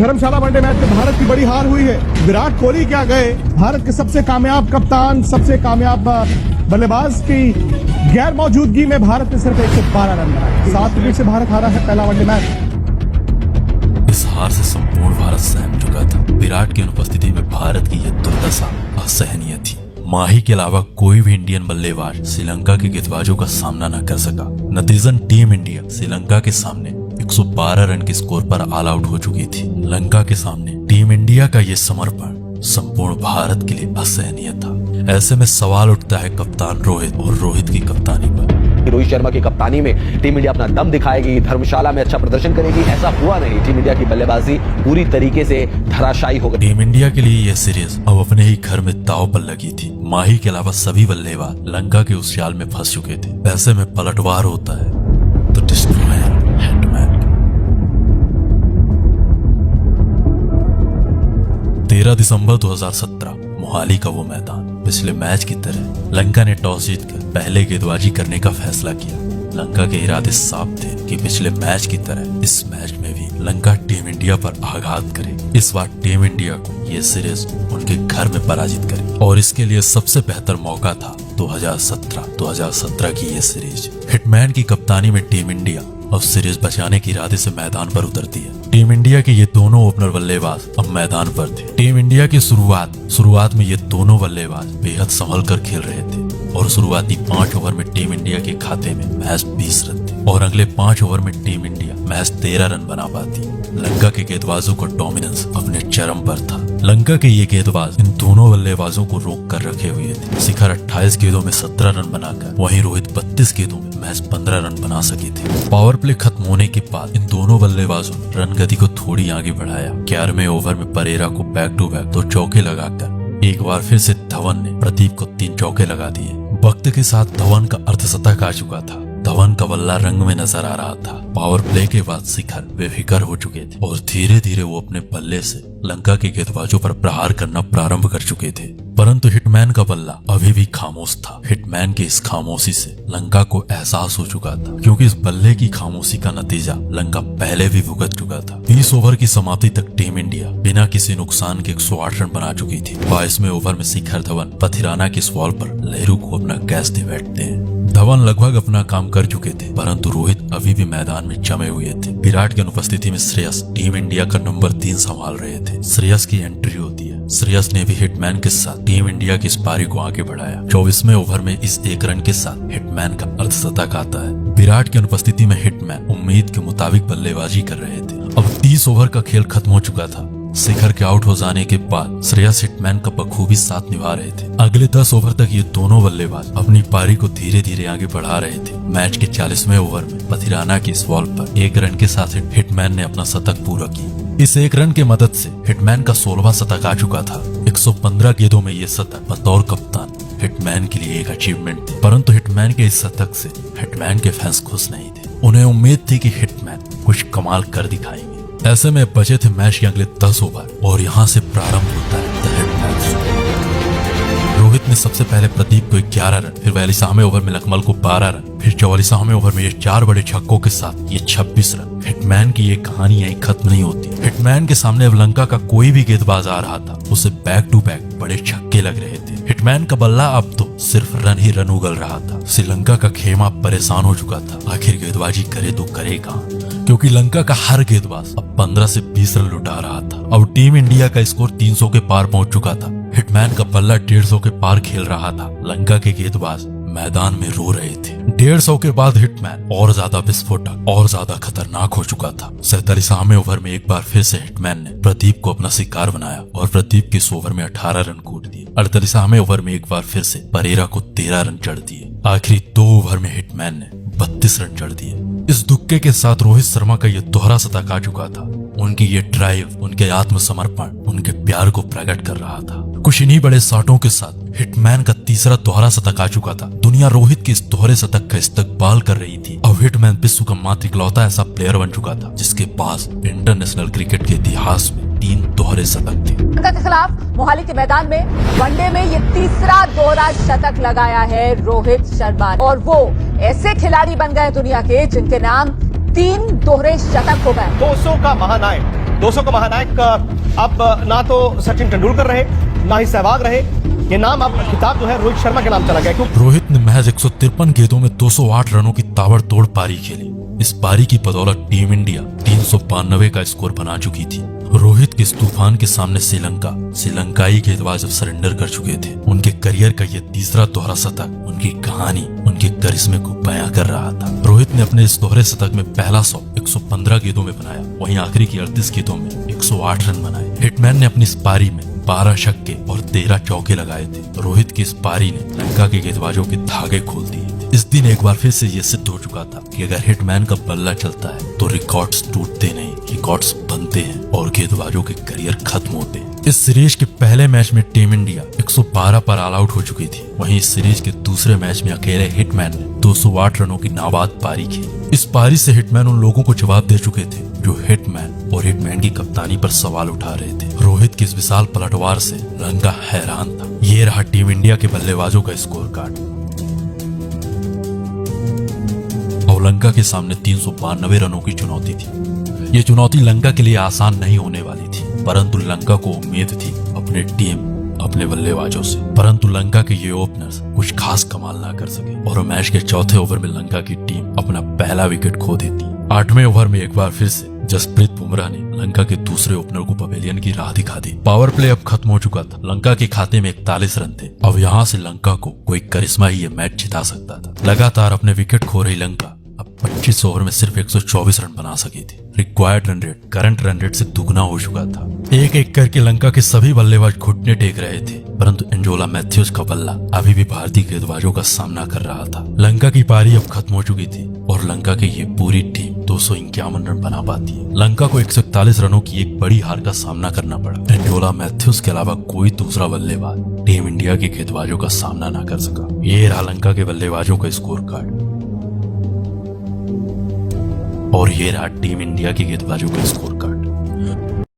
धर्मशाला one day match में भारत की बड़ी हार हुई है। विराट कोहली क्या गए, भारत के सबसे कामयाब कप्तान, सबसे कामयाब बल्लेबाज की गैर मौजूदगी में भारत ने सिर्फ 112 रन बनाए। 7 विकेट से भारत हारा है पहला वनडे मैच। इस हार से संपूर्ण भारत सहम चुका था। विराट की अनुपस्थिति में भारत की यह दुर्दशा असहनीय थी। माही के अलावा कोई भी इंडियन बल्लेबाज श्रीलंका के गेंदबाजों का सामना न कर सका। नतीजन टीम इंडिया श्रीलंका के सामने 112 रन के स्कोर पर ऑल आउट हो चुकी थी। लंका के सामने टीम इंडिया का ये समर्पण संपूर्ण भारत के लिए असहनीय था। ऐसे में सवाल उठता है कप्तान रोहित और रोहित की कप्तानी पर। रोहित शर्मा की कप्तानी में टीम इंडिया अपना दम दिखाएगी, धर्मशाला में अच्छा प्रदर्शन करेगी। ऐसा हुआ नहीं। टीम इंडिया की बल्लेबाजी पूरी तरीके से धराशायी हो गई। टीम इंडिया के लिए यह सीरीज अब अपने ही घर में दांव पर लगी थी। माही के अलावा सभी बल्लेबाज लंका के उस जाल में फंस चुके थे। ऐसे में पलटवार होता है तो डिस्ट्रॉयर हिटमैन। 13 दिसंबर 2017 मोहाली का वो मैदान। पिछले मैच की तरह लंका ने टॉस जीतकर पहले गेंदबाजी करने का फैसला किया। लंका के इरादे साफ थे कि पिछले मैच की तरह इस मैच में भी लंका टीम इंडिया पर आघात करे। इस बार टीम इंडिया को ये सीरीज उनके घर में पराजित करे और इसके लिए सबसे बेहतर मौका था 2017 की ये सीरीज। हिटमैन की कप्तानी में टीम इंडिया अब सीरीज बचाने के इरादे से मैदान पर उतरती है। टीम इंडिया के ये दोनों ओपनर बल्लेबाज अब मैदान पर थे। टीम इंडिया की शुरुआत में ये दोनों बल्लेबाज बेहद संभल कर खेल रहे थे और शुरुआती 5 ओवर में टीम इंडिया के खाते में महज 20 रन थे और अगले 5 ओवर में टीम इंडिया महज 13 रन बना पाती। लंका के गेंदबाजों का डोमिनेंस अपने चरम पर था। लंका के ये गेंदबाज इन दोनों बल्लेबाजों को रोक कर रखे हुए थे। शिखर 28 गेंदों में 17 रन बनाकर, वहीं रोहित 32 गेंदों में महज 15 रन बना सके थे। पावर प्ले खत्म होने के बाद इन दोनों बल्लेबाजों ने रन गति को थोड़ी आगे बढ़ाया। 11वें ओवर में परेरा को बैक टू बैक 2 चौके लगाकर एक बार फिर से धवन ने प्रदीप को 3 चौके लगा दिए। वक्त के साथ धवन का अर्धशतक आ चुका था। धवन का बल्ला रंग में नजर आ रहा था। पावर प्ले के बाद शिखर बेफिक्र हो चुके थे और धीरे धीरे वो अपने बल्ले से लंका के गेंदबाजों पर प्रहार करना प्रारंभ कर चुके थे। परंतु हिटमैन का बल्ला अभी भी खामोश था। हिटमैन की इस खामोशी से लंका को एहसास हो चुका था, क्योंकि इस बल्ले की खामोशी का नतीजा लंका पहले भी भुगत चुका था। 20 ओवर की समाप्ति तक टीम इंडिया बिना किसी नुकसान के 108 रन बना चुकी थी। 22वें ओवर में शिखर धवन पथिराना की इस बॉल पर नेहरू को अपना गैस दे बैठते हैं। धवन लगभग अपना काम कर चुके थे, परंतु रोहित अभी भी मैदान में जमे हुए थे। विराट की अनुपस्थिति में श्रेयस टीम इंडिया का नंबर 3 संभाल रहे थे। श्रेयस की एंट्री होती है। श्रेयस ने भी हिटमैन के साथ टीम इंडिया की इस पारी को आगे बढ़ाया। 24वें ओवर में इस 1 रन के साथ हिटमैन का अर्धशतक आता है। विराट की अनुपस्थिति में हिटमैन उम्मीद के मुताबिक बल्लेबाजी कर रहे थे। अब 30 ओवर का खेल खत्म हो चुका था। शिखर के आउट हो जाने के बाद श्रेयस हिटमैन का बखूबी साथ निभा रहे थे। अगले 10 ओवर तक ये दोनों बल्लेबाज अपनी पारी को धीरे धीरे आगे बढ़ा रहे थे। मैच के 40वें ओवर में पथिराना की इस बॉल पर 1 रन के साथ हिटमैन ने अपना शतक पूरा किया। इस 1 रन की मदद से हिटमैन का 16वां शतक आ चुका था। 115 गेंदों में ये शतक बतौर कप्तान हिटमैन के लिए एक अचीवमेंट थी। परंतु हिटमैन के इस शतक से हिटमैन के फैंस खुश नहीं थे। उन्हें उम्मीद थी कि हिटमैन कुछ कमाल कर दिखाएंगे। ऐसे में बचे थे मैच के अगले 10 ओवर और यहाँ से प्रारंभ होता है द हिटमैन। रोहित ने सबसे पहले प्रदीप को 11 रन, फिर 42वें ओवर में लकमल को 12 रन, फिर 44वें ओवर में ये 4 बड़े छक्कों के साथ ये 26 रन। हिटमैन की ये कहानी यहीं खत्म नहीं होती। हिटमैन के सामने अब लंका का कोई भी गेंदबाज आ रहा था, उसे बैक टू बैक बड़े छक्के लग रहे थे। हिटमैन का बल्ला अब तो सिर्फ रन ही रन उगल रहा था। श्रीलंका का खेमा परेशान हो चुका था। आखिर गेंदबाजी करे तो करे कहाँ, क्योंकि लंका का हर गेंदबाज अब 15 से 20 रन लुटा रहा था। अब टीम इंडिया का स्कोर 300 के पार पहुंच चुका था। हिटमैन का बल्ला 150 के पार खेल रहा था। लंका के गेंदबाज मैदान में रो रहे थे। 150 के बाद हिटमैन और ज्यादा विस्फोटक और ज्यादा खतरनाक हो चुका था। 47वें ओवर में एक बार फिर से हिटमैन ने प्रदीप को अपना शिकार बनाया और प्रदीप के इस ओवर में 18 रन कूट दिए। 38वें ओवर में एक बार फिर से परेरा को 13 रन चढ़ दिए। आखिरी 2 ओवर में हिटमैन ने 32 रन चढ़ दिए। इस दुक्के के साथ रोहित शर्मा का यह दोहरा शतक आ चुका था। उनकी ये ड्राइव, उनके आत्मसमर्पण, उनके प्यार को प्रकट कर रहा था। कुछ इन्हीं बड़े शॉटों के साथ हिटमैन का तीसरा दोहरा शतक आ चुका था। दुनिया रोहित के इस दोहरे शतक का इस्तकबाल कर रही थी। अब हिटमैन विश्व का मात्र इकलौता ऐसा प्लेयर बन चुका था जिसके पास इंटरनेशनल क्रिकेट के इतिहास में 3 दोहरे शतक थे। लंका के खिलाफ मोहाली के मैदान में वनडे में ये तीसरा दोहरा शतक लगाया है रोहित शर्मा और वो ऐसे खिलाड़ी बन गए दुनिया के जिनके नाम 3 दोहरे शतक हो गए। 200 का महानायक 200 का महानायक अब ना तो सचिन तेंदुलकर रहे, ना ही सहवाग रहे। ये नाम अब खिताब जो है रोहित शर्मा के नाम चला गया। क्योंकि रोहित ने महज 153 गेंदों में 208 रनों की ताबड़तोड़ पारी खेली। इस पारी की बदौलत टीम इंडिया 392 का स्कोर बना चुकी थी। रोहित के इस तूफान के सामने श्रीलंकाई गेंदबाज अब सरेंडर कर चुके थे। उनके करियर का यह तीसरा दोहरा शतक उनकी कहानी, उनके करिश्मे को बयां कर रहा था। रोहित ने अपने इस दोहरे शतक में पहला 115 गेंदों में बनाया, वहीं आखिरी की 38 गेंदों में 108 रन बनाए। हिटमैन ने अपनी इस पारी में 12 छक्के और 13 चौके लगाए थे। रोहित की इस पारी ने लंका के गेंदबाजों के धागे खोल दिए। इस दिन एक बार फिर से ये सिद्ध हो चुका था कि अगर हिटमैन का बल्ला चलता है तो रिकॉर्ड्स टूटते नहीं, रिकॉर्ड्स बनते हैं और गेंदबाजों के करियर खत्म होते हैं। इस सीरीज के पहले मैच में टीम इंडिया 112 पर ऑल आउट हो चुकी थी। वहीं इस सीरीज के दूसरे मैच में अकेले हिटमैन ने 208 रनों की नाबाद पारी खेली। इस पारी से हिटमैन उन लोगों को जवाब दे चुके थे जो हिटमैन और हिटमैन की कप्तानी पर सवाल उठा रहे थे। रोहित की इस विशाल पलटवार से लंका हैरान था। ये रहा टीम इंडिया के बल्लेबाजों का स्कोर कार्ड। और लंका के सामने 392 रनों की चुनौती थी। ये चुनौती लंका के लिए आसान नहीं होने वाली थी, परंतु लंका को उम्मीद थी अपने टीम, अपने बल्लेबाजों से। परंतु लंका के ये ओपनर्स कुछ खास कमाल ना कर सके और मैच के चौथे ओवर में लंका की टीम अपना पहला विकेट खो देती। 8वें ओवर में एक बार फिर से जसप्रीत बुमराह ने लंका के दूसरे ओपनर को पवेलियन की राह दिखा दी। पावर प्ले अब खत्म हो चुका था। लंका के खाते में 41 रन थे। अब यहाँ से लंका को कोई करिश्मा ही ये मैच जिता सकता था। लगातार अपने विकेट खो रही लंका अब 25 ओवर में सिर्फ 124 रन बना सकी थी। Required run rate current run rate से दुगना हो चुका था। एक एक करके लंका के सभी बल्लेबाज घुटने टेक रहे थे, परंतु एंजोला मैथ्यूज का बल्ला अभी भी भारतीय गेंदबाजों का सामना कर रहा था। लंका की पारी अब खत्म हो चुकी थी और लंका की ये पूरी टीम 251 रन बना पाती है। लंका को 141 रनों की एक बड़ी हार का सामना करना पड़ा। एंजोला मैथ्यूज के अलावा कोई दूसरा बल्लेबाज टीम इंडिया के गेंदबाजों का सामना न कर सका। ये रहा लंका के बल्लेबाजों का स्कोर कार्ड और ये रहा टीम इंडिया के गेंदबाजों का स्कोर कार्ड।